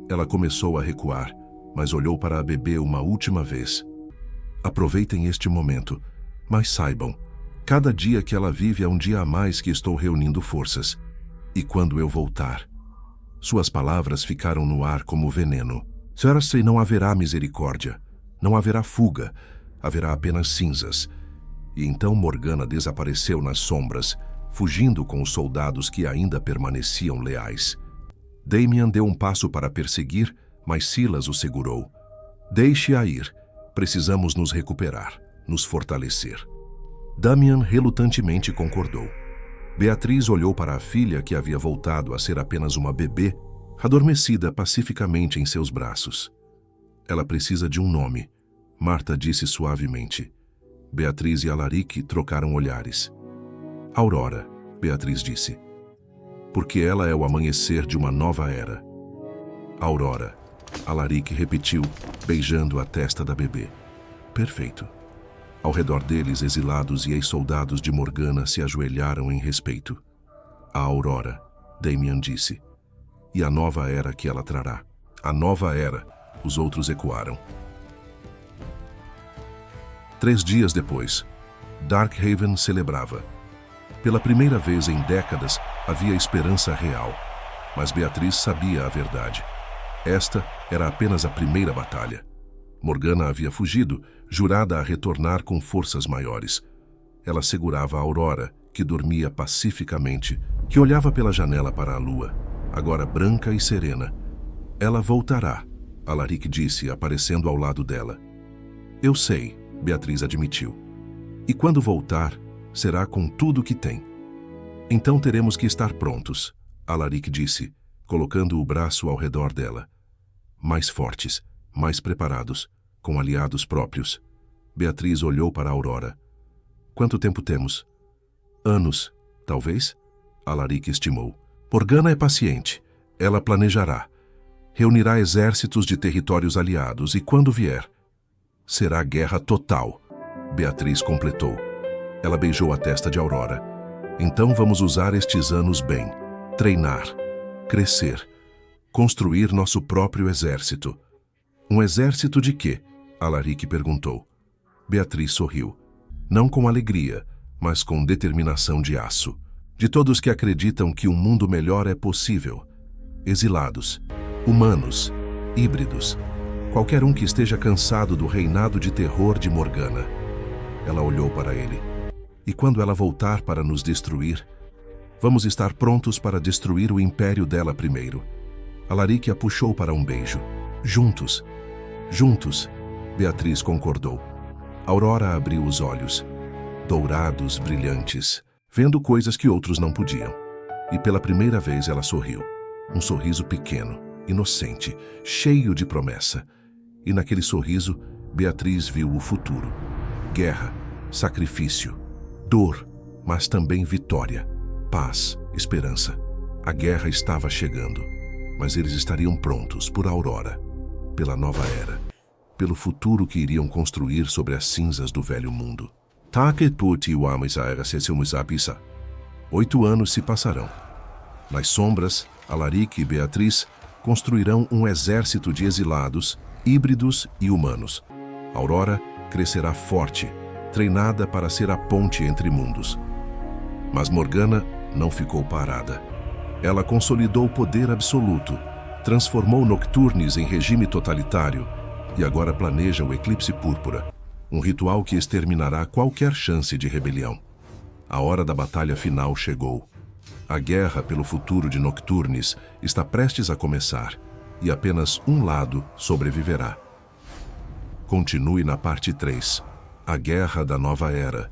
Ela começou a recuar, mas olhou para a bebê uma última vez. Aproveitem este momento, mas saibam, cada dia que ela vive é um dia a mais que estou reunindo forças. E quando eu voltar? Suas palavras ficaram no ar como veneno. Cersei, não haverá misericórdia, não haverá fuga, haverá apenas cinzas. E então Morgana desapareceu nas sombras, fugindo com os soldados que ainda permaneciam leais. Damian deu um passo para perseguir, mas Silas o segurou. Deixe-a ir. Precisamos nos recuperar, nos fortalecer. Damian relutantemente concordou. Beatriz olhou para a filha que havia voltado a ser apenas uma bebê, adormecida pacificamente em seus braços. Ela precisa de um nome, Marta disse suavemente. Beatriz e Alaric trocaram olhares. Aurora, Beatriz disse. Porque ela é o amanhecer de uma nova era. Aurora, Alaric repetiu, beijando a testa da bebê. Perfeito. Ao redor deles, exilados e ex-soldados de Morgana se ajoelharam em respeito. A Aurora, Damian disse. E a nova era que ela trará. A nova era, os outros ecoaram. 3 dias depois, Darkhaven celebrava. Pela primeira vez em décadas, havia esperança real. Mas Beatriz sabia a verdade. Esta era apenas a primeira batalha. Morgana havia fugido, jurada a retornar com forças maiores. Ela segurava a Aurora, que dormia pacificamente, que olhava pela janela para a lua, agora branca e serena. Ela voltará, Alaric disse, aparecendo ao lado dela. Eu sei, Beatriz admitiu. E quando voltar, será com tudo que tem. Então teremos que estar prontos, Alaric disse, colocando o braço ao redor dela. Mais fortes, mais preparados, com aliados próprios. Beatriz olhou para a Aurora. Quanto tempo temos? Anos, talvez? Alaric estimou. Morgana é paciente. Ela planejará. Reunirá exércitos de territórios aliados e, quando vier, será guerra total, Beatriz completou. Ela beijou a testa de Aurora. Então vamos usar estes anos bem. Treinar, crescer, construir nosso próprio exército. Um exército de quê? Alaric perguntou. Beatriz sorriu. Não com alegria, mas com determinação de aço. De todos que acreditam que um mundo melhor é possível. Exilados, humanos, híbridos. Qualquer um que esteja cansado do reinado de terror de Morgana. Ela olhou para ele. E quando ela voltar para nos destruir, vamos estar prontos para destruir o império dela primeiro. Alaric a puxou para um beijo. Juntos. Juntos, Beatriz concordou. Aurora abriu os olhos, dourados, brilhantes, vendo coisas que outros não podiam. E pela primeira vez ela sorriu. Um sorriso pequeno, inocente, cheio de promessa. E naquele sorriso, Beatriz viu o futuro. Guerra, sacrifício, dor, mas também vitória, paz, esperança. A guerra estava chegando, mas eles estariam prontos por Aurora, pela nova era, pelo futuro que iriam construir sobre as cinzas do velho mundo. 8 anos se passarão. Nas sombras, Alaric e Beatriz construirão um exército de exilados, híbridos e humanos. Aurora crescerá forte, treinada para ser a ponte entre mundos. Mas Morgana não ficou parada. Ela consolidou o poder absoluto, transformou Nocturnes em regime totalitário e agora planeja o Eclipse Púrpura, um ritual que exterminará qualquer chance de rebelião. A hora da batalha final chegou. A guerra pelo futuro de Nocturnes está prestes a começar e apenas um lado sobreviverá. Continue na parte 3, a Guerra da Nova Era.